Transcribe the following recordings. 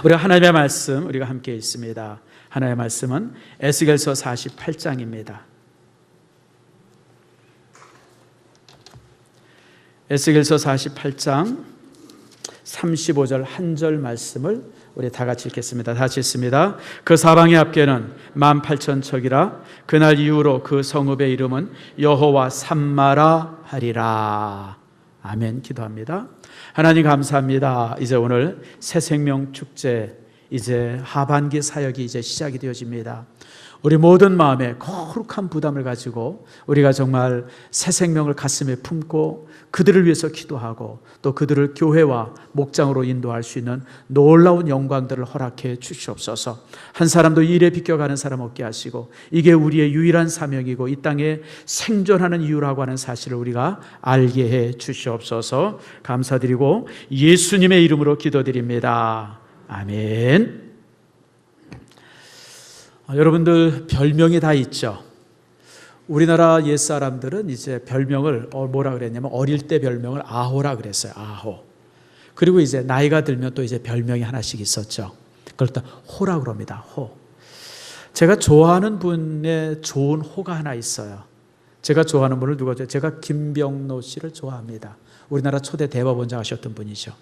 우리 하나님의 말씀 우리가 함께 있습니다. 하나님의 말씀은 에스겔서 48장입니다. 에스겔서 48장 35절 한 절 말씀을 우리 다 같이 읽겠습니다. 다 같이 읽습니다. 그 사방의 앞에는 18,000척이라 그날 이후로 그 성읍의 이름은 여호와 삼마라 하리라. 아멘. 기도합니다. 하나님 감사합니다. 이제 오늘 새생명 축제 이제 하반기 사역이 이제 시작이 되어집니다. 우리 모든 마음에 거룩한 부담을 가지고 우리가 정말 새 생명을 가슴에 품고 그들을 위해서 기도하고 또 그들을 교회와 목장으로 인도할 수 있는 놀라운 영광들을 허락해 주시옵소서. 한 사람도 일에 비껴가는 사람 없게 하시고 이게 우리의 유일한 사명이고 이 땅에 생존하는 이유라고 하는 사실을 우리가 알게 해 주시옵소서. 감사드리고 예수님의 이름으로 기도드립니다. 아멘. 여러분들 별명이 다 있죠. 우리나라 옛사람들은 이제 별명을 뭐라 그랬냐면 어릴 때 별명을 아호라 그랬어요. 아호. 그리고 이제 나이가 들면 또 이제 별명이 하나씩 있었죠. 그걸 또 호라 그럽니다. 호. 제가 좋아하는 분의 좋은 호가 하나 있어요. 제가 좋아하는 분을 누구죠? 제가 김병노 씨를 좋아합니다. 우리나라 초대 대법원장 하셨던 분이죠.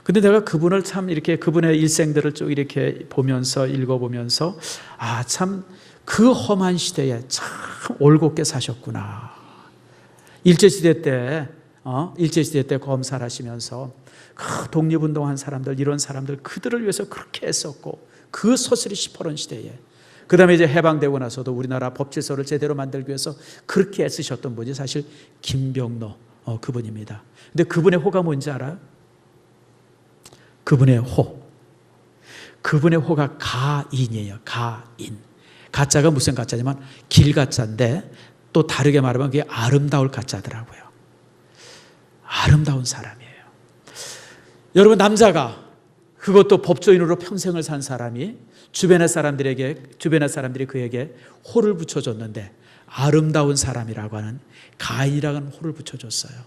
근데 내가 그분을 참 이렇게 그분의 일생들을 쭉 이렇게 보면서 읽어보면서 참 그 험한 시대에 참 올곧게 사셨구나. 일제시대 때 검사를 하시면서 그 독립운동한 사람들 이런 사람들 그들을 위해서 그렇게 애썼고 그 서슬이 시퍼런 시대에 그 다음에 이제 해방되고 나서도 우리나라 법질서를 제대로 만들기 위해서 그렇게 애쓰셨던 분이 사실 김병노 그분입니다. 근데 그분의 호가 뭔지 알아요? 그분의 호가 가인이에요. 가인. 가짜가 무슨 가짜냐면 길가짜인데 또 다르게 말하면 그게 아름다울 가짜더라고요. 아름다운 사람이에요. 여러분 남자가 그것도 법조인으로 평생을 산 사람이 주변의 사람들이 그에게 호를 붙여줬는데 아름다운 사람이라고 하는 가인이라고 하는 호를 붙여줬어요.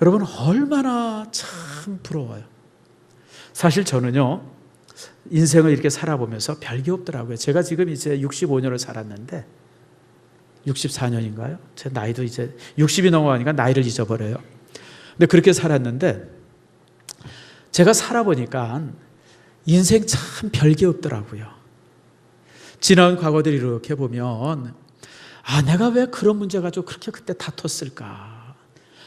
여러분 얼마나 참 부러워요. 사실 저는요 인생을 이렇게 살아보면서 별게 없더라고요. 제가 지금 이제 65년을 살았는데 64년인가요? 제 나이도 이제 60이 넘어가니까 나이를 잊어버려요. 근데 그렇게 살았는데 제가 살아보니까 인생 참 별게 없더라고요. 지나온 과거들을 이렇게 보면 내가 왜 그런 문제 가지고 그렇게 그때 다퉜을까?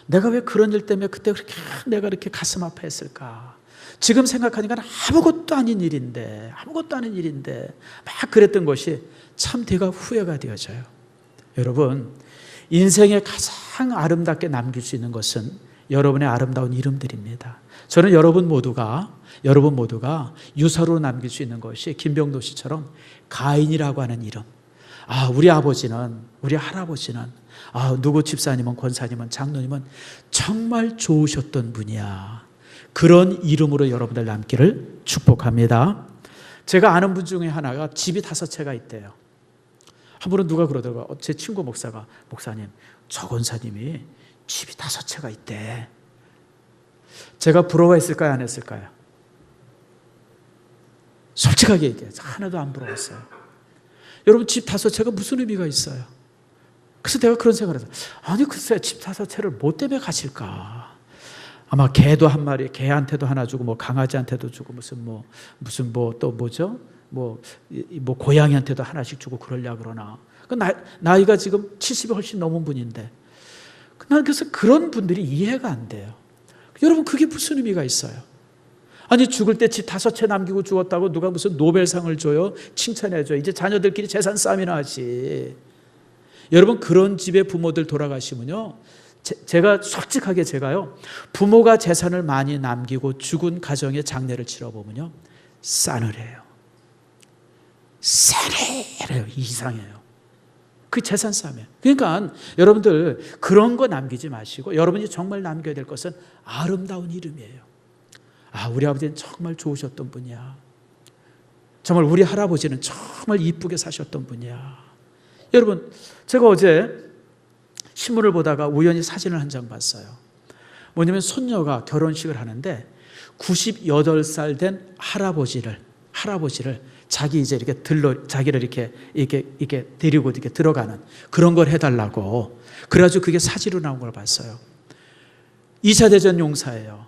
내가 왜 그런 일 때문에 그때 그렇게 내가 이렇게 가슴 아파했을까? 지금 생각하니까 아무것도 아닌 일인데 막 그랬던 것이 참 되가 후회가 되어져요. 여러분 인생에 가장 아름답게 남길 수 있는 것은 여러분의 아름다운 이름들입니다. 저는 여러분 모두가 유서로 남길 수 있는 것이 김병도 씨처럼 가인이라고 하는 이름. 우리 아버지는 우리 할아버지는 누구 집사님은 권사님은 장로님은 정말 좋으셨던 분이야. 그런 이름으로 여러분들 남기를 축복합니다. 제가 아는 분 중에 하나가 집이 5채가 있대요. 한 번은 누가 그러더라고요. 제 친구 목사가 목사님 저 권사님이 집이 5채가 있대. 제가 부러워했을까요 안 했을까요? 솔직하게 얘기해요. 하나도 안 부러웠어요. 여러분 집 5채가 무슨 의미가 있어요? 그래서 내가 그런 생각을 했어요. 글쎄 집 5채를 뭐 때문에 가실까? 아마 개도 한 마리, 개한테도 하나 주고, 강아지한테도 주고, 고양이한테도 하나씩 주고 그러려 그러나. 나이가 지금 70이 훨씬 넘은 분인데. 난 그래서 그런 분들이 이해가 안 돼요. 여러분, 그게 무슨 의미가 있어요? 죽을 때 집 5채 남기고 죽었다고 누가 무슨 노벨상을 줘요? 칭찬해줘요. 이제 자녀들끼리 재산 싸움이나 하지. 여러분, 그런 집의 부모들 돌아가시면요. 제가 솔직하게 부모가 재산을 많이 남기고 죽은 가정의 장례를 치러보면요 싸늘해요. 이상해요. 그게 재산 싸움이에요. 그러니까 여러분들 그런 거 남기지 마시고 여러분이 정말 남겨야 될 것은 아름다운 이름이에요. 우리 아버지는 정말 좋으셨던 분이야. 정말 우리 할아버지는 정말 이쁘게 사셨던 분이야. 여러분 제가 어제 신문을 보다가 우연히 사진을 한 장 봤어요. 뭐냐면 손녀가 결혼식을 하는데 98살 된 할아버지를 자기 이제 이렇게 자기를 이렇게 데리고 이렇게 들어가는 그런 걸 해달라고. 그래가지고 그게 사진으로 나온 걸 봤어요. 2차 대전 용사예요.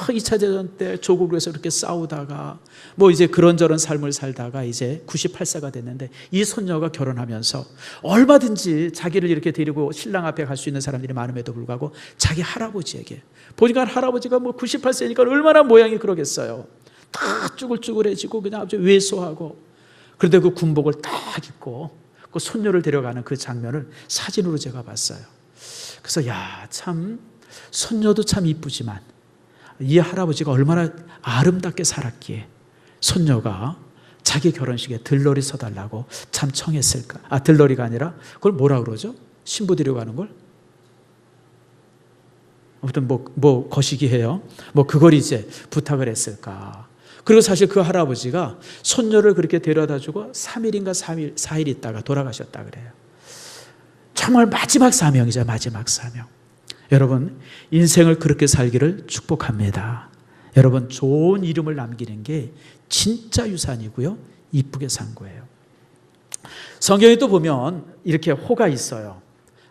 2차 대전 때 조국을 위해서 이렇게 싸우다가 뭐 이제 그런저런 삶을 살다가 이제 98세가 됐는데 이 손녀가 결혼하면서 얼마든지 자기를 이렇게 데리고 신랑 앞에 갈 수 있는 사람들이 많음에도 불구하고 자기 할아버지에게 보니까 할아버지가 뭐 98세니까 얼마나 모양이 그러겠어요. 다 쭈글쭈글해지고 그냥 아주 왜소하고 그런데 그 군복을 딱 입고 그 손녀를 데려가는 그 장면을 사진으로 제가 봤어요. 그래서 야, 참 손녀도 참 이쁘지만 이 할아버지가 얼마나 아름답게 살았기에 손녀가 자기 결혼식에 들러리 서달라고 참 청했을까. 들러리가 아니라 그걸 뭐라 그러죠? 신부 데려가는 걸? 아무튼 뭐 거시기 해요. 뭐 그걸 이제 부탁을 했을까. 그리고 사실 그 할아버지가 손녀를 그렇게 데려다 주고 3일인가 4일 있다가 돌아가셨다 그래요. 정말 마지막 사명이죠. 마지막 사명. 여러분, 인생을 그렇게 살기를 축복합니다. 여러분, 좋은 이름을 남기는 게 진짜 유산이고요. 이쁘게 산 거예요. 성경에 또 보면 이렇게 호가 있어요.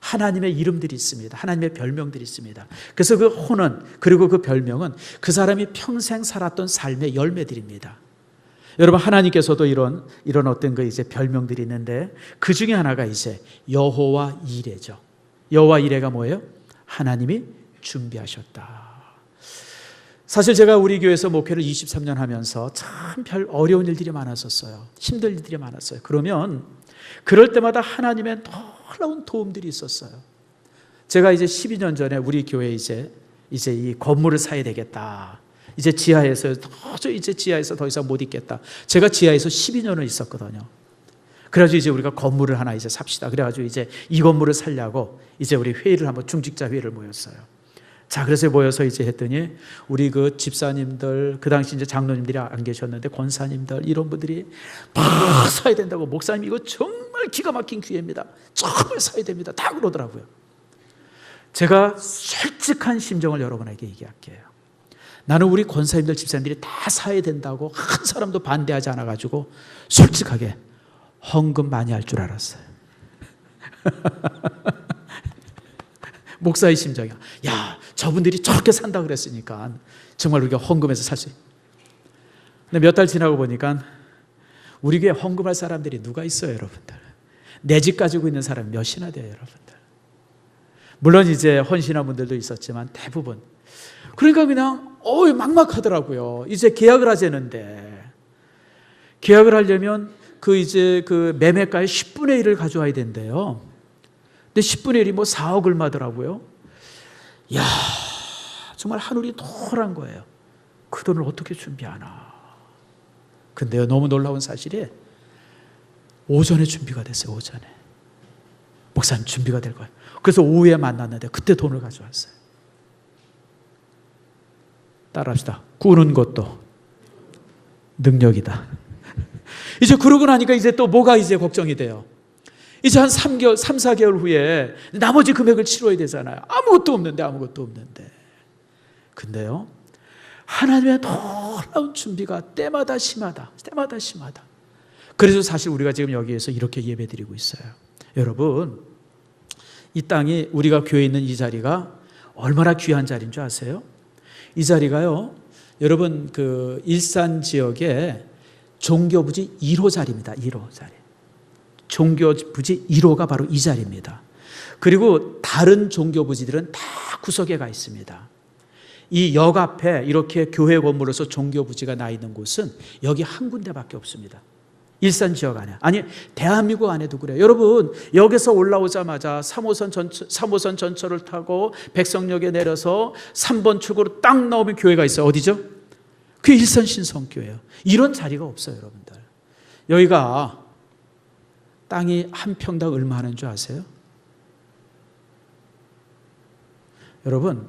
하나님의 이름들이 있습니다. 하나님의 별명들이 있습니다. 그래서 그 호는 그리고 그 별명은 그 사람이 평생 살았던 삶의 열매들입니다. 여러분, 하나님께서도 이런 어떤 그 이제 별명들이 있는데 그 중에 하나가 이제 여호와 이레죠. 여호와 이레가 뭐예요? 하나님이 준비하셨다. 사실 제가 우리 교회에서 목회를 23년 하면서 참 별 어려운 일들이 많았었어요. 힘든 일들이 많았어요. 그러면 그럴 때마다 하나님의 놀라운 도움들이 있었어요. 제가 이제 12년 전에 우리 교회에 이제 이 건물을 사야 되겠다. 이제 지하에서 더 이상 못 있겠다. 제가 지하에서 12년을 있었거든요. 그래가지고 이제 우리가 건물을 하나 이제 삽시다. 그래가지고 이제 이 건물을 살려고 이제 우리 회의를 한번 중직자 회의를 모였어요. 자, 그래서 모여서 이제 했더니 우리 그 집사님들, 그 당시 이제 장로님들이 안 계셨는데 권사님들 이런 분들이 막 사야 된다고, 목사님 이거 정말 기가 막힌 기회입니다. 정말 사야 됩니다. 다 그러더라고요. 제가 솔직한 심정을 여러분에게 얘기할게요. 나는 우리 권사님들, 집사님들이 다 사야 된다고 한 사람도 반대하지 않아가지고 솔직하게 헌금 많이 할 줄 알았어요. 목사의 심정이야. 야, 저분들이 저렇게 산다 그랬으니까 정말 우리가 헌금해서 살 수 있어. 근데 몇 달 지나고 보니까 우리 교회 헌금할 사람들이 누가 있어요, 여러분들? 내 집 가지고 있는 사람 몇이나 돼요, 여러분들? 물론 이제 헌신한 분들도 있었지만 대부분. 그러니까 그냥 막막하더라고요. 이제 계약을 하자는데 계약을 하려면 그 매매가의 10분의 1을 가져와야 된대요. 근데 10분의 1이 뭐 4억 얼마더라고요. 이야, 정말 하늘이 노란 거예요. 그 돈을 어떻게 준비하나. 근데요, 너무 놀라운 사실이 오전에 준비가 됐어요. 오전에. 목사님 준비가 될 거예요. 그래서 오후에 만났는데 그때 돈을 가져왔어요. 따라합시다. 꾸는 것도 능력이다. 이제 그러고 나니까 이제 또 뭐가 이제 걱정이 돼요. 이제 한 3, 4개월 후에 나머지 금액을 치러야 되잖아요. 아무것도 없는데. 근데요, 하나님의 놀라운 준비가 때마다 심하다. 그래서 사실 우리가 지금 여기에서 이렇게 예배드리고 있어요. 여러분, 이 땅이 우리가 교회에 있는 이 자리가 얼마나 귀한 자리인 줄 아세요? 이 자리가요, 여러분 그 일산 지역에 종교부지 1호 자리입니다. 1호 자리. 종교부지 1호가 바로 이 자리입니다. 그리고 다른 종교부지들은 다 구석에 가 있습니다. 이 역 앞에 이렇게 교회 건물로서 종교부지가 나 있는 곳은 여기 한 군데밖에 없습니다. 일산 지역 안에. 아니, 대한민국 안에도 그래요. 여러분, 여기서 올라오자마자 3호선 전철을 타고 백성역에 내려서 3번 출구로 딱 나오면 교회가 있어요. 어디죠? 그게 일산 신성교회예요. 이런 자리가 없어요, 여러분들. 여기가 땅이 한 평당 얼마 하는 줄 아세요? 여러분,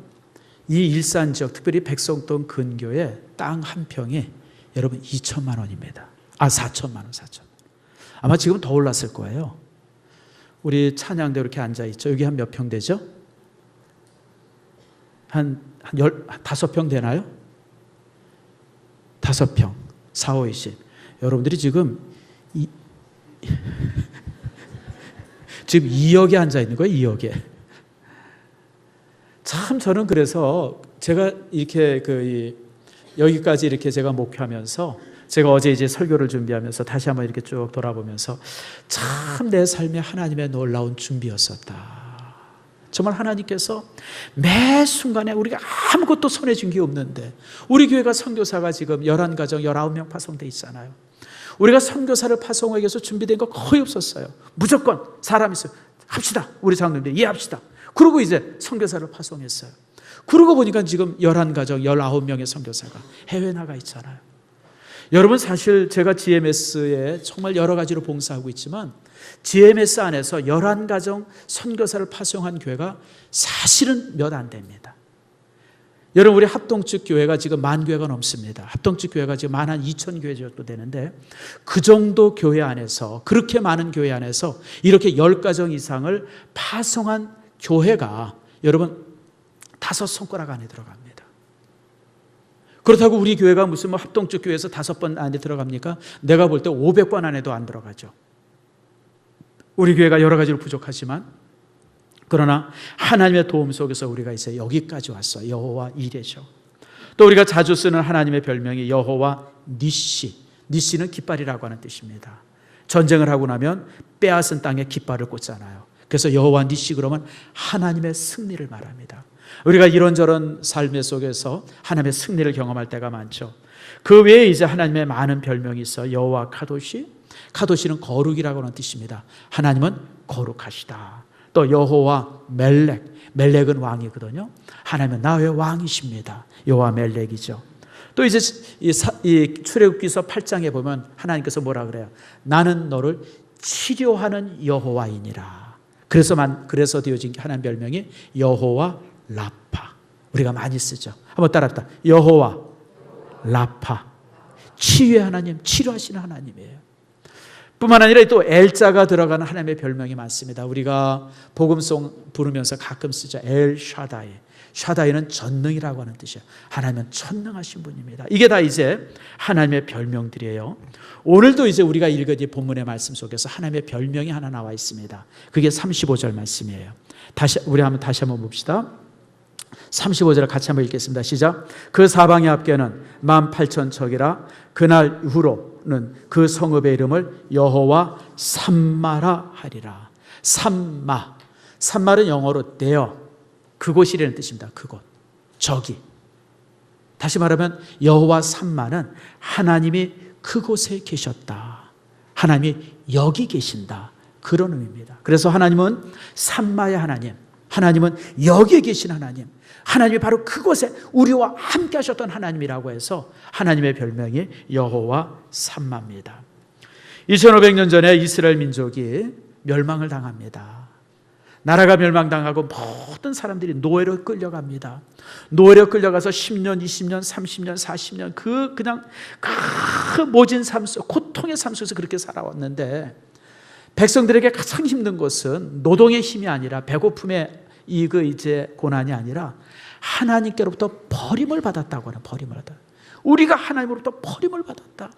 이 일산 지역, 특별히 백성동 근교에 땅 한 평이 여러분 2천만 원입니다. 4천만 원. 아마 지금 더 올랐을 거예요. 우리 찬양대 이렇게 앉아있죠. 여기 한 몇 평 되죠? 한 15평 되나요? 5평, 4, 5, 20. 여러분들이 지금 지금 2억에 앉아 있는 거예요, 2억에. 참 저는 그래서 제가 이렇게 여기까지 이렇게 제가 목회하면서 제가 어제 이제 설교를 준비하면서 다시 한번 이렇게 쭉 돌아보면서 참 내 삶에 하나님의 놀라운 준비였었다. 정말 하나님께서 매 순간에 우리가 아무것도 손에 쥔 게 없는데 우리 교회가 선교사가 지금 11가정 19명 파송돼 있잖아요. 우리가 선교사를 파송하기 위해서 준비된 거 거의 없었어요. 무조건 사람 있어요. 합시다. 우리 장로님들 이해합시다. 그러고 이제 선교사를 파송했어요. 그러고 보니까 지금 11가정 19명의 선교사가 해외 나가 있잖아요. 여러분 사실 제가 GMS에 정말 여러 가지로 봉사하고 있지만 GMS 안에서 11가정 선교사를 파송한 교회가 사실은 몇 안 됩니다. 여러분 우리 합동측 교회가 지금 10,000교회가 넘습니다. 합동측 교회가 지금 12,000교회 정도 되는데 그 정도 교회 안에서 그렇게 많은 교회 안에서 이렇게 10가정 이상을 파송한 교회가 여러분 5손가락 안에 들어갑니다. 그렇다고 우리 교회가 무슨 뭐 합동측 교회에서 5번 안에 들어갑니까? 내가 볼 때 500번 안에도 안 들어가죠. 우리 교회가 여러 가지로 부족하지만 그러나 하나님의 도움 속에서 우리가 이제 여기까지 왔어요. 여호와 이레죠. 또 우리가 자주 쓰는 하나님의 별명이 여호와 니시. 니시는 깃발이라고 하는 뜻입니다. 전쟁을 하고 나면 빼앗은 땅에 깃발을 꽂잖아요. 그래서 여호와 니시 그러면 하나님의 승리를 말합니다. 우리가 이런저런 삶의 속에서 하나님의 승리를 경험할 때가 많죠. 그 외에 이제 하나님의 많은 별명이 있어요. 여호와 카도시. 카도시는 거룩이라고 하는 뜻입니다. 하나님은 거룩하시다. 또 여호와 멜렉. 멜렉은 왕이거든요. 하나님은 나의 왕이십니다. 여호와 멜렉이죠. 또 이제 이 출애굽기서 8장에 보면 하나님께서 뭐라 그래요? 나는 너를 치료하는 여호와이니라. 그래서 되어진 하나님 별명이 여호와 라파. 우리가 많이 쓰죠. 한번 따라합시다. 여호와 라파. 치유의 하나님, 치료하시는 하나님이에요. 뿐만 아니라 또 엘자가 들어가는 하나님의 별명이 많습니다. 우리가 복음송 부르면서 가끔 쓰죠. 엘 샤다이. 샤다이는 전능이라고 하는 뜻이에요. 하나님은 전능하신 분입니다. 이게 다 이제 하나님의 별명들이에요. 오늘도 이제 우리가 읽은 이 본문의 말씀 속에서 하나님의 별명이 하나 나와 있습니다. 그게 35절 말씀이에요. 우리 다시 한번 봅시다. 35절을 같이 한번 읽겠습니다. 시작. 그 사방의 앞에는 18,000척이라 그날 이후로는 그 성읍의 이름을 여호와 삼마라 하리라. 삼마. 삼마는 영어로 there. 그곳이라는 뜻입니다. 그곳. 저기. 다시 말하면 여호와 삼마는 하나님이 그곳에 계셨다. 하나님이 여기 계신다. 그런 의미입니다. 그래서 하나님은 삼마의 하나님. 하나님은 여기에 계신 하나님. 하나님이 바로 그곳에 우리와 함께 하셨던 하나님이라고 해서 하나님의 별명이 여호와 삼마입니다. 2500년 전에 이스라엘 민족이 멸망을 당합니다. 나라가 멸망당하고 모든 사람들이 노예로 끌려갑니다. 노예로 끌려가서 10년, 20년, 30년, 40년 그냥 그 모진 삶 속, 고통의 삶 속에서 그렇게 살아왔는데 백성들에게 가장 힘든 것은 노동의 힘이 아니라 배고픔의 이제 고난이 아니라 하나님께로부터 버림을 받았다고 하는 버림을 받았다. 우리가 하나님으로부터 버림을 받았다.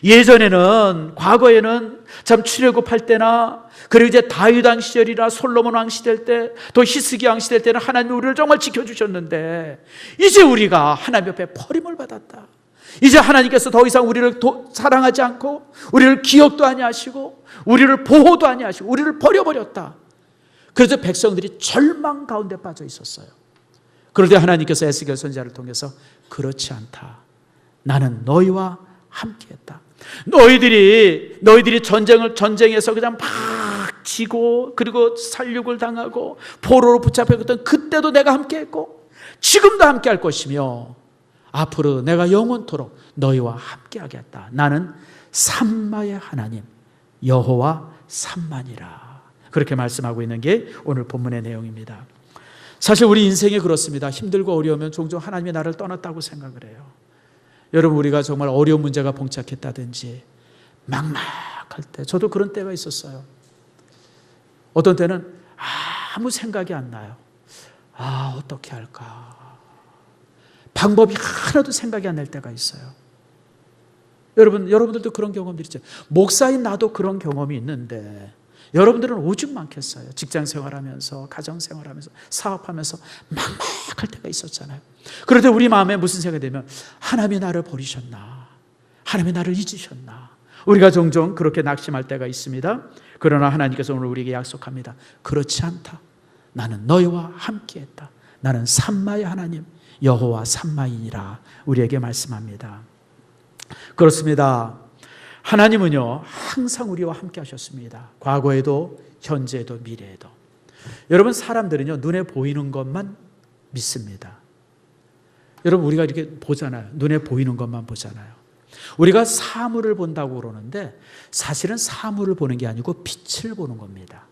예전에는 과거에는 참 출애굽할 때나 그리고 이제 다윗 왕 시절이나 솔로몬 왕 시절 때 또 히스기 왕 시절 때는 하나님이 우리를 정말 지켜주셨는데 이제 우리가 하나님 옆에 버림을 받았다. 이제 하나님께서 더 이상 우리를 사랑하지 않고 우리를 기억도 아니하시고 우리를 보호도 아니하시고 우리를 버려버렸다. 그래서 백성들이 절망 가운데 빠져 있었어요. 그럴 때 하나님께서 에스겔 선지자를 통해서 그렇지 않다. 나는 너희와 함께했다. 너희들이 전쟁에서 그냥 막 지고 그리고 살육을 당하고 포로로 붙잡혔던 그때도 내가 함께했고 지금도 함께할 것이며 앞으로 내가 영원토록 너희와 함께하겠다. 나는 삼마의 하나님 여호와 삼마니라. 그렇게 말씀하고 있는 게 오늘 본문의 내용입니다. 사실 우리 인생이 그렇습니다. 힘들고 어려우면 종종 하나님이 나를 떠났다고 생각을 해요. 여러분 우리가 정말 어려운 문제가 봉착했다든지 막막할 때 저도 그런 때가 있었어요. 어떤 때는 아무 생각이 안 나요. 어떻게 할까? 방법이 하나도 생각이 안 날 때가 있어요. 여러분들도 그런 경험들 있죠. 목사인 나도 그런 경험이 있는데 여러분들은 오죽 많겠어요. 직장 생활하면서, 가정 생활하면서, 사업하면서 막막할 때가 있었잖아요. 그럴 때 우리 마음에 무슨 생각이 되면 하나님이 나를 버리셨나? 하나님이 나를 잊으셨나? 우리가 종종 그렇게 낙심할 때가 있습니다. 그러나 하나님께서 오늘 우리에게 약속합니다. 그렇지 않다. 나는 너희와 함께했다. 나는 삼마의 하나님 여호와 삼마이니라 우리에게 말씀합니다. 그렇습니다. 하나님은요 항상 우리와 함께 하셨습니다. 과거에도 현재에도 미래에도. 여러분, 사람들은요 눈에 보이는 것만 믿습니다. 여러분, 우리가 이렇게 보잖아요. 눈에 보이는 것만 보잖아요. 우리가 사물을 본다고 그러는데 사실은 사물을 보는 게 아니고 빛을 보는 겁니다.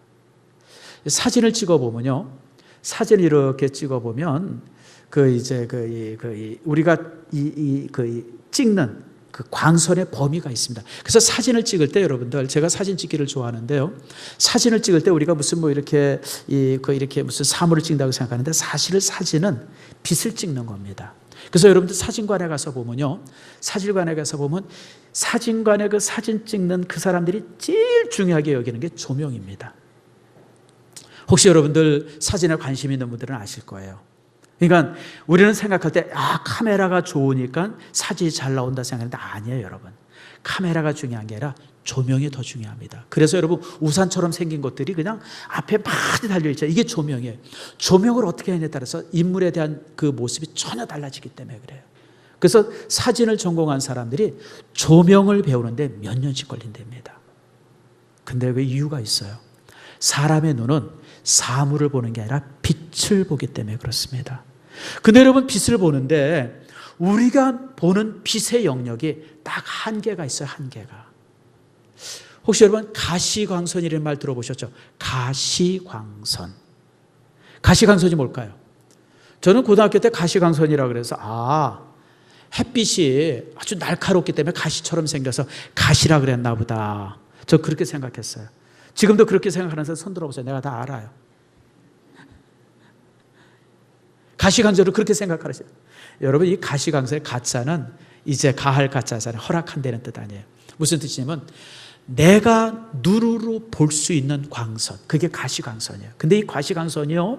사진을 찍어보면요, 사진을 이렇게 찍어보면 우리가 찍는 그 광선의 범위가 있습니다. 그래서 사진을 찍을 때 여러분들, 제가 사진 찍기를 좋아하는데요. 사진을 찍을 때 우리가 무슨 이렇게 무슨 사물을 찍는다고 생각하는데 사실은 사진은 빛을 찍는 겁니다. 그래서 여러분들 사진관에 가서 보면요, 사진관에 보면 그 사진 찍는 그 사람들이 제일 중요하게 여기는 게 조명입니다. 혹시 여러분들 사진에 관심 있는 분들은 아실 거예요. 그러니까 우리는 생각할 때 카메라가 좋으니까 사진이 잘 나온다 생각하는데 아니에요, 여러분. 카메라가 중요한 게 아니라 조명이 더 중요합니다. 그래서 여러분, 우산처럼 생긴 것들이 그냥 앞에 많이 달려있죠. 이게 조명이에요. 조명을 어떻게 하느냐에 따라서 인물에 대한 그 모습이 전혀 달라지기 때문에 그래요. 그래서 사진을 전공한 사람들이 조명을 배우는데 몇 년씩 걸린답니다. 근데 왜 이유가 있어요? 사람의 눈은 사물을 보는 게 아니라 빛을 보기 때문에 그렇습니다. 근데 여러분, 빛을 보는데 우리가 보는 빛의 영역이 딱 한계가 있어요. 한계가. 혹시 여러분 가시광선이라는 말 들어보셨죠? 가시광선. 가시광선이 뭘까요? 저는 고등학교 때 가시광선이라고 그래서 햇빛이 아주 날카롭기 때문에 가시처럼 생겨서 가시라 그랬나 보다. 저 그렇게 생각했어요. 지금도 그렇게 생각하는 사람 손 들어보세요. 내가 다 알아요. 가시광선을 그렇게 생각하세요. 여러분, 이 가시광선의 가짜는 이제 가할 가짜잖아요. 허락한다는 뜻 아니에요. 무슨 뜻이냐면 내가 눈으로 볼 수 있는 광선, 그게 가시광선이에요. 근데 이 가시광선이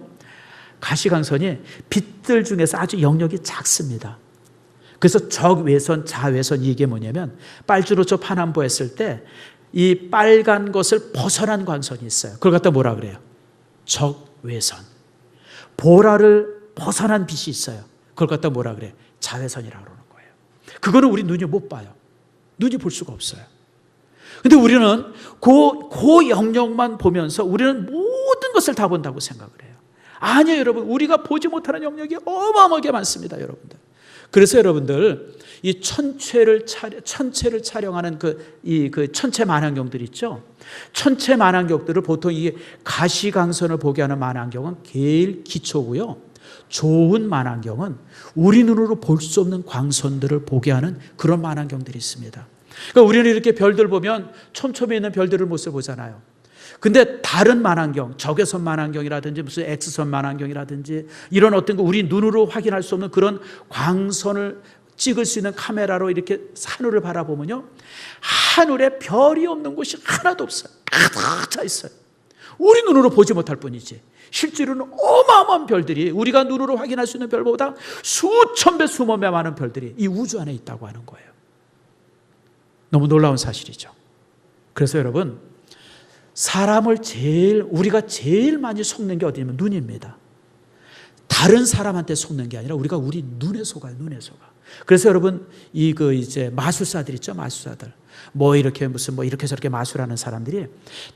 빛들 중에서 아주 영역이 작습니다. 그래서 적외선, 자외선, 이게 뭐냐면 빨주노초 파남보 했을 때 이 빨간 것을 벗어난 광선이 있어요. 그걸 갖다 뭐라 그래요? 적외선. 보라를 벗어난 빛이 있어요. 그걸 갖다 뭐라 그래요? 자외선이라고 그러는 거예요. 그거는 우리 눈이 못 봐요. 눈이 볼 수가 없어요. 근데 우리는 그 영역만 보면서 우리는 모든 것을 다 본다고 생각을 해요. 아니에요, 여러분. 우리가 보지 못하는 영역이 어마어마하게 많습니다, 여러분들. 그래서 여러분들, 이 천체를 촬영하는 그 천체 만안경들 있죠? 천체 만안경들을 보통 이 가시광선을 보게 하는 만안경은 제일 기초고요. 좋은 만안경은 우리 눈으로 볼 수 없는 광선들을 보게 하는 그런 만안경들이 있습니다. 그러니까 우리는 이렇게 별들 보면 촘촘히 있는 별들을 모습을 보잖아요. 근데 다른 만안경, 적외선 만안경이라든지 무슨 X선 만안경이라든지 이런 어떤 거 우리 눈으로 확인할 수 없는 그런 광선을 찍을 수 있는 카메라로 이렇게 하늘을 바라보면요, 하늘에 별이 없는 곳이 하나도 없어요. 가득 차 있어요. 우리 눈으로 보지 못할 뿐이지 실제로는 어마어마한 별들이, 우리가 눈으로 확인할 수 있는 별보다 수천 배, 수만 배 많은 별들이 이 우주 안에 있다고 하는 거예요. 너무 놀라운 사실이죠. 그래서 여러분, 우리가 제일 많이 속는 게 어디냐면 눈입니다. 다른 사람한테 속는 게 아니라 우리가 우리 눈에 속아요. 눈에 속아. 그래서 여러분, 이제 마술사들 있죠, 마술사들. 이렇게 저렇게 마술하는 사람들이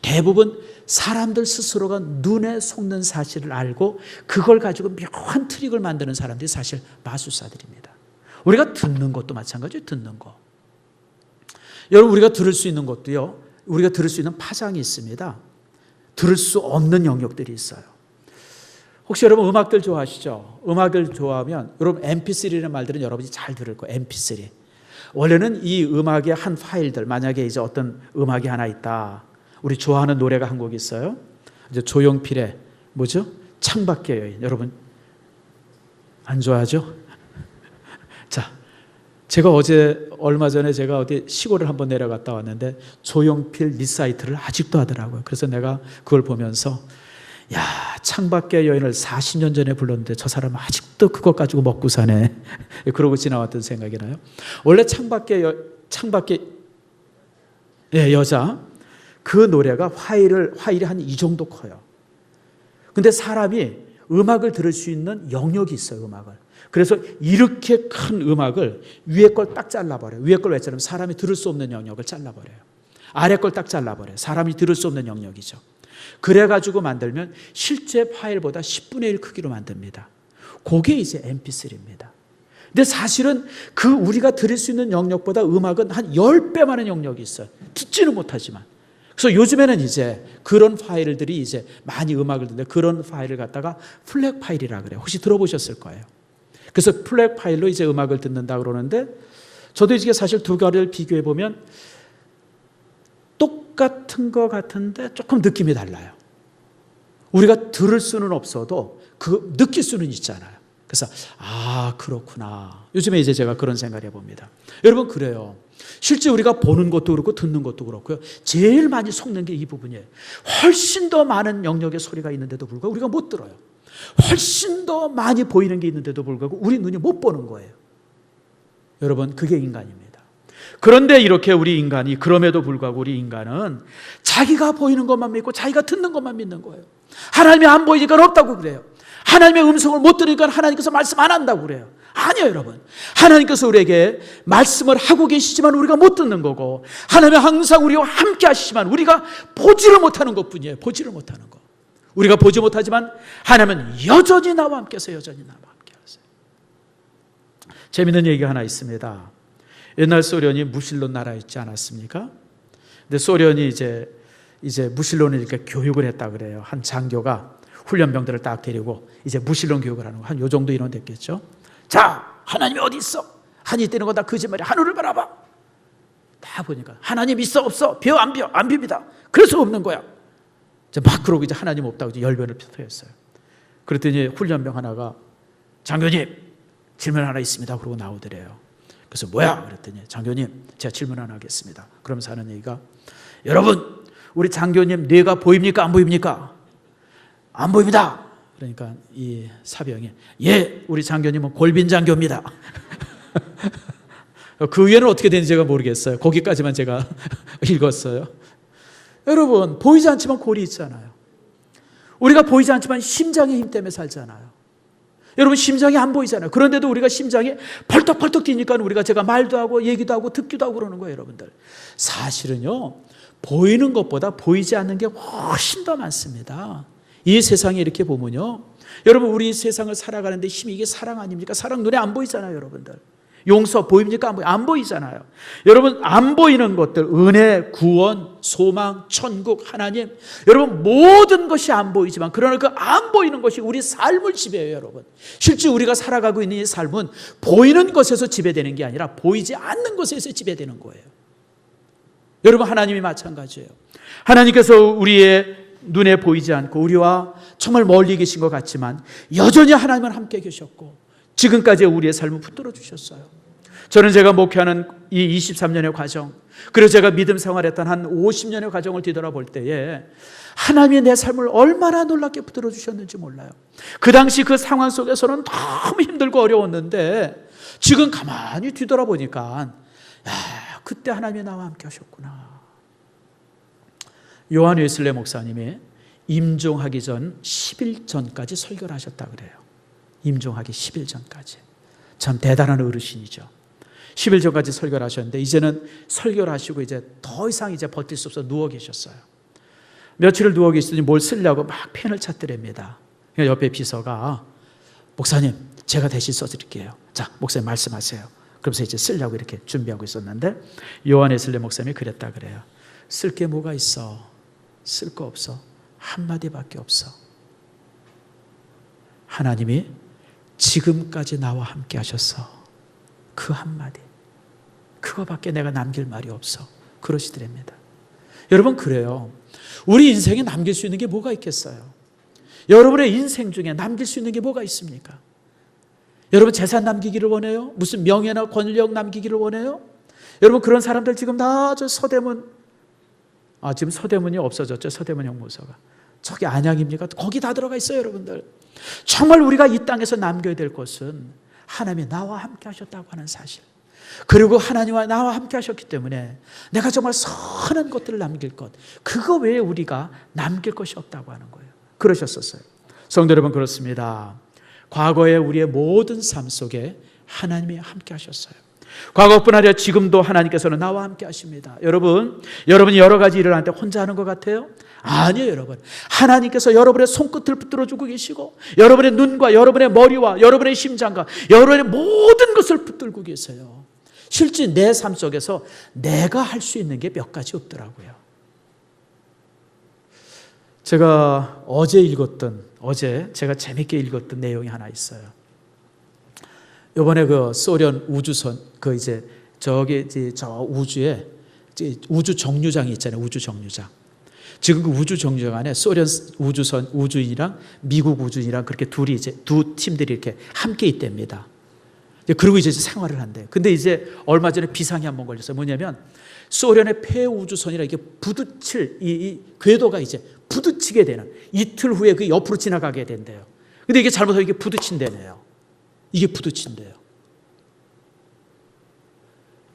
대부분 사람들 스스로가 눈에 속는 사실을 알고 그걸 가지고 묘한 트릭을 만드는 사람들이 사실 마술사들입니다. 우리가 듣는 것도 마찬가지예요. 듣는 거. 여러분, 우리가 들을 수 있는 것도요, 우리가 들을 수 있는 파장이 있습니다. 들을 수 없는 영역들이 있어요. 혹시 여러분 음악들 좋아하시죠? 음악을 좋아하면 여러분 MP3라는 말들은 여러분이 잘 들을 거예요. MP3. 원래는 이 음악의 한 파일들, 만약에 이제 어떤 음악이 하나 있다. 우리 좋아하는 노래가 한 곡 있어요. 이제 조용필의 뭐죠? 창밖의 여인. 여러분 안 좋아하죠? 자, 제가 얼마 전에 제가 어디 시골을 한번 내려갔다 왔는데 조용필 리사이트를 아직도 하더라고요. 그래서 내가 그걸 보면서 야, 창밖의 여인을 40년 전에 불렀는데 저 사람은 아직도 그것 가지고 먹고 사네. 그러고 지나왔던 생각이 나요. 원래 창밖의 여자, 그 노래가 화일이 한 이 정도 커요. 근데 사람이 음악을 들을 수 있는 영역이 있어요, 음악을. 그래서 이렇게 큰 음악을 위에 걸 딱 잘라버려요. 위에 걸 왜 자르면 사람이 들을 수 없는 영역을 잘라버려요. 아래 걸 딱 잘라버려요. 사람이 들을 수 없는 영역이죠. 그래가지고 만들면 실제 파일보다 10분의 1 크기로 만듭니다. 그게 이제 MP3입니다. 근데 사실은 그 우리가 들을 수 있는 영역보다 음악은 한 10배 많은 영역이 있어요. 듣지는 못하지만. 그래서 요즘에는 이제 그런 파일들이 이제 많이 음악을 듣는데 그런 파일을 갖다가 플랫 파일이라 그래요. 혹시 들어보셨을 거예요. 그래서 플랫 파일로 이제 음악을 듣는다 그러는데 저도 이게 사실 두 가지를 비교해 보면 똑같은 것 같은데 조금 느낌이 달라요. 우리가 들을 수는 없어도 느낄 수는 있잖아요. 그래서 그렇구나. 요즘에 이제 제가 그런 생각을 해봅니다. 여러분 그래요. 실제 우리가 보는 것도 그렇고 듣는 것도 그렇고요. 제일 많이 속는 게 이 부분이에요. 훨씬 더 많은 영역의 소리가 있는데도 불구하고 우리가 못 들어요. 훨씬 더 많이 보이는 게 있는데도 불구하고 우리 눈이 못 보는 거예요. 여러분 그게 인간입니다. 그런데 이렇게 그럼에도 불구하고 우리 인간은 자기가 보이는 것만 믿고 자기가 듣는 것만 믿는 거예요. 하나님이 안 보이니까 없다고 그래요. 하나님의 음성을 못 들으니까 하나님께서 말씀 안 한다고 그래요. 아니요, 여러분. 하나님께서 우리에게 말씀을 하고 계시지만 우리가 못 듣는 거고, 하나님은 항상 우리와 함께 하시지만 우리가 보지를 못하는 것뿐이에요. 보지를 못하는 것. 우리가 보지 못하지만 하나님은 여전히 나와 함께 하세요. 여전히 나와 함께 하세요. 재미있는 얘기가 하나 있습니다. 옛날 소련이 무신론 나라였지 않았습니까? 근데 소련이 이제 무신론을 이렇게 교육을 했다 그래요. 한 장교가 훈련병들을 딱 데리고 이제 무신론 교육을 하는 거 한 요 정도 인원 됐겠죠. 자, 하나님이 어디 있어? 하니 뜨는 거 다 거짓말이야. 하늘을 바라봐. 다 보니까 하나님 있어 없어? 비어 안 비어? 안 빕니다. 그래서 없는 거야. 막 그러고 이제 하나님 없다고 이제 열변을 표했어요. 그랬더니 훈련병 하나가 장교님 질문 하나 있습니다. 그러고 나오더래요. 그래서 뭐야? 그랬더니 장교님 제가 질문 하나 하겠습니다. 그러면서 하는 얘기가 여러분 우리 장교님 뇌가 보입니까? 안 보입니까? 안 보입니다. 그러니까 이 사병이 예 우리 장교님은 골빈 장교입니다. 그 위에는 어떻게 되는지 제가 모르겠어요. 거기까지만 제가 읽었어요. 여러분 보이지 않지만 골이 있잖아요. 우리가 보이지 않지만 심장의 힘 때문에 살잖아요. 여러분 심장이 안 보이잖아요. 그런데도 우리가 심장이 벌떡벌떡 뛰니까 제가 말도 하고 얘기도 하고 듣기도 하고 그러는 거예요. 여러분들 사실은요 보이는 것보다 보이지 않는 게 훨씬 더 많습니다. 이 세상에 이렇게 보면요 여러분 우리 세상을 살아가는데 힘이 이게 사랑 아닙니까? 사랑 눈에 안 보이잖아요. 여러분들 용서 보입니까? 안 보이잖아요. 여러분 안 보이는 것들 은혜, 구원, 소망, 천국, 하나님 여러분 모든 것이 안 보이지만 그러나 그 안 보이는 것이 우리 삶을 지배해요. 여러분 실제 우리가 살아가고 있는 이 삶은 보이는 것에서 지배되는 게 아니라 보이지 않는 것에서 지배되는 거예요. 여러분 하나님이 마찬가지예요. 하나님께서 우리의 눈에 보이지 않고 우리와 정말 멀리 계신 것 같지만 여전히 하나님은 함께 계셨고 지금까지 우리의 삶을 붙들어 주셨어요. 저는 제가 목회하는 이 23년의 과정 그리고 제가 믿음 생활했던 한 50년의 과정을 뒤돌아볼 때에 하나님이 내 삶을 얼마나 놀랍게 붙들어 주셨는지 몰라요. 그 당시 그 상황 속에서는 너무 힘들고 어려웠는데 지금 가만히 뒤돌아보니까 그때 하나님이 나와 함께 하셨구나. 요한 웨슬레 목사님이 임종하기 전 10일 전까지 설교를 하셨다 그래요. 임종하기 10일 전까지. 참 대단한 어르신이죠. 10일 전까지 설교를 하셨는데 이제는 설교를 하시고 이제 더 이상 이제 버틸 수 없어서 누워 계셨어요. 며칠을 누워 계시더니 뭘 쓰려고 막 펜을 찾더랍니다. 옆에 비서가 목사님 제가 대신 써드릴게요. 자 목사님 말씀하세요. 그러면서 이제 쓰려고 이렇게 준비하고 있었는데 요한 웨슬레 목사님이 그랬다 그래요. 쓸 게 뭐가 있어? 쓸 거 없어. 한마디밖에 없어. 하나님이 지금까지 나와 함께 하셔서 그 한마디 그거밖에 내가 남길 말이 없어. 그러시더랍니다. 여러분 그래요. 우리 인생에 남길 수 있는 게 뭐가 있겠어요? 여러분의 인생 중에 남길 수 있는 게 뭐가 있습니까? 여러분 재산 남기기를 원해요? 무슨 명예나 권력 남기기를 원해요? 여러분 그런 사람들 지금 다 저 서대문, 지금 서대문이 없어졌죠. 서대문 형무소가. 저기 안양입니까? 거기 다 들어가 있어요, 여러분들. 정말 우리가 이 땅에서 남겨야 될 것은 하나님이 나와 함께 하셨다고 하는 사실. 그리고 하나님과 나와 함께 하셨기 때문에 내가 정말 선한 것들을 남길 것, 그거 외에 우리가 남길 것이 없다고 하는 거예요. 그러셨었어요. 성도 여러분, 그렇습니다. 과거에 우리의 모든 삶 속에 하나님이 함께 하셨어요. 과거뿐 아니라 지금도 하나님께서는 나와 함께 하십니다. 여러분이 여러 가지 일을 하는데 혼자 하는 것 같아요? 아니에요, 여러분. 하나님께서 여러분의 손끝을 붙들어주고 계시고, 여러분의 눈과 여러분의 머리와 여러분의 심장과 여러분의 모든 것을 붙들고 계세요. 실제 내 삶 속에서 내가 할 수 있는 게 몇 가지 없더라고요. 제가 어제 제가 재밌게 읽었던 내용이 하나 있어요. 이번에 그 소련 우주선, 저 우주에 우주 정류장이 있잖아요. 우주 정류장. 지금 그 우주 정류장 안에 소련 우주인이랑 미국 우주인이랑 그렇게 둘이 두 팀들이 이렇게 함께 있답니다. 그리고 이제 생활을 한대요. 근데 이제 얼마 전에 비상이 한 번 걸렸어요. 뭐냐면 소련의 폐 우주선이라 이게 부딪힐 이 궤도가 이제 부딪히게 되는, 이틀 후에 그 옆으로 지나가게 된대요. 근데 이게 잘못하면 이게 부딪힌대네요. 이게 부딪힌대요.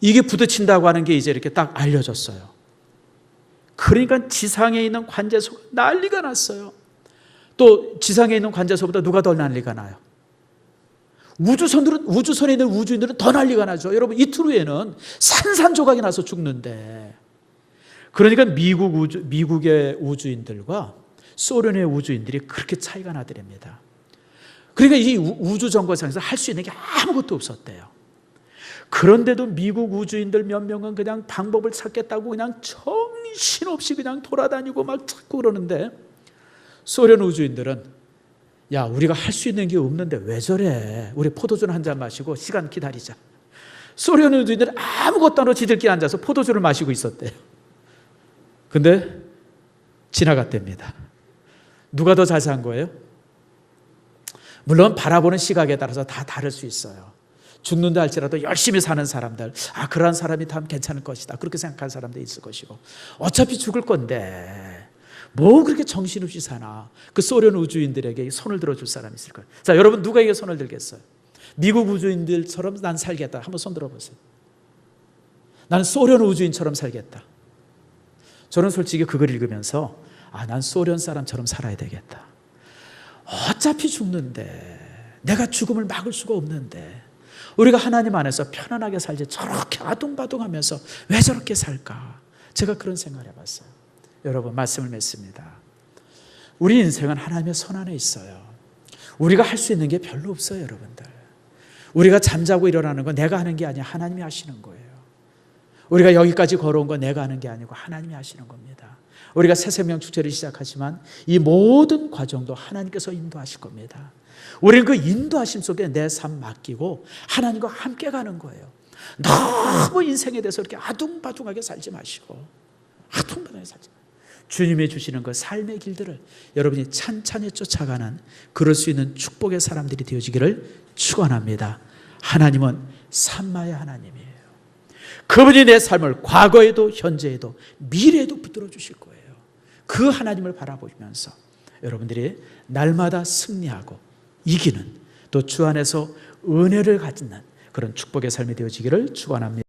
이게 부딪힌다고 하는 게 이제 이렇게 딱 알려졌어요. 그러니까 지상에 있는 관제소가 난리가 났어요. 또 지상에 있는 관제소보다 누가 더 난리가 나요? 우주선에 있는 우주인들은 더 난리가 나죠. 여러분, 이틀 후에는 산산조각이 나서 죽는데, 그러니까 미국의 우주인들과 소련의 우주인들이 그렇게 차이가 나더랍니다. 그러니까 이 우주정거장에서 할 수 있는 게 아무것도 없었대요. 그런데도 미국 우주인들 몇 명은 그냥 방법을 찾겠다고 그냥 정신없이 그냥 돌아다니고 막 찾고 그러는데, 소련 우주인들은 야, 우리가 할 수 있는 게 없는데 왜 저래? 우리 포도주 한 잔 마시고 시간 기다리자. 소련 우주인들은 아무것도 안 하고 지들끼리 앉아서 포도주를 마시고 있었대요. 근데 지나갔답니다. 누가 더 자세한 거예요? 물론 바라보는 시각에 따라서 다 다를 수 있어요. 죽는다 할지라도 열심히 사는 사람들, 그러한 사람이 다면 괜찮을 것이다, 그렇게 생각하는 사람도 있을 것이고, 어차피 죽을 건데 뭐 그렇게 정신없이 사나, 그 소련 우주인들에게 손을 들어줄 사람이 있을 거예요. 자, 여러분 누구에게 손을 들겠어요? 미국 우주인들처럼 난 살겠다. 한번 손 들어보세요. 나는 소련 우주인처럼 살겠다. 저는 솔직히 그걸 읽으면서 난 소련 사람처럼 살아야 되겠다. 어차피 죽는데, 내가 죽음을 막을 수가 없는데 우리가 하나님 안에서 편안하게 살지 저렇게 아둥바둥하면서 왜 저렇게 살까? 제가 그런 생각을 해봤어요. 여러분, 말씀을 맺습니다. 우리 인생은 하나님의 손 안에 있어요. 우리가 할 수 있는 게 별로 없어요, 여러분들. 우리가 잠자고 일어나는 건 내가 하는 게 아니라 하나님이 하시는 거예요. 우리가 여기까지 걸어온 건 내가 하는 게 아니고 하나님이 하시는 겁니다. 우리가 새 생명 축제를 시작하지만 이 모든 과정도 하나님께서 인도하실 겁니다. 우리는 그 인도하심 속에 내 삶 맡기고 하나님과 함께 가는 거예요. 너무 인생에 대해서 이렇게 아둥바둥하게 살지 마시고, 아둥바둥하게 살지 마시고, 주님이 주시는 그 삶의 길들을 여러분이 찬찬히 쫓아가는, 그럴 수 있는 축복의 사람들이 되어지기를 축원합니다. 하나님은 산마의 하나님이에요. 그분이 내 삶을 과거에도 현재에도 미래에도 붙들어 주실 거예요. 그 하나님을 바라보면서 여러분들이 날마다 승리하고 이기는, 또 주 안에서 은혜를 갖는 그런 축복의 삶이 되어지기를 축원합니다.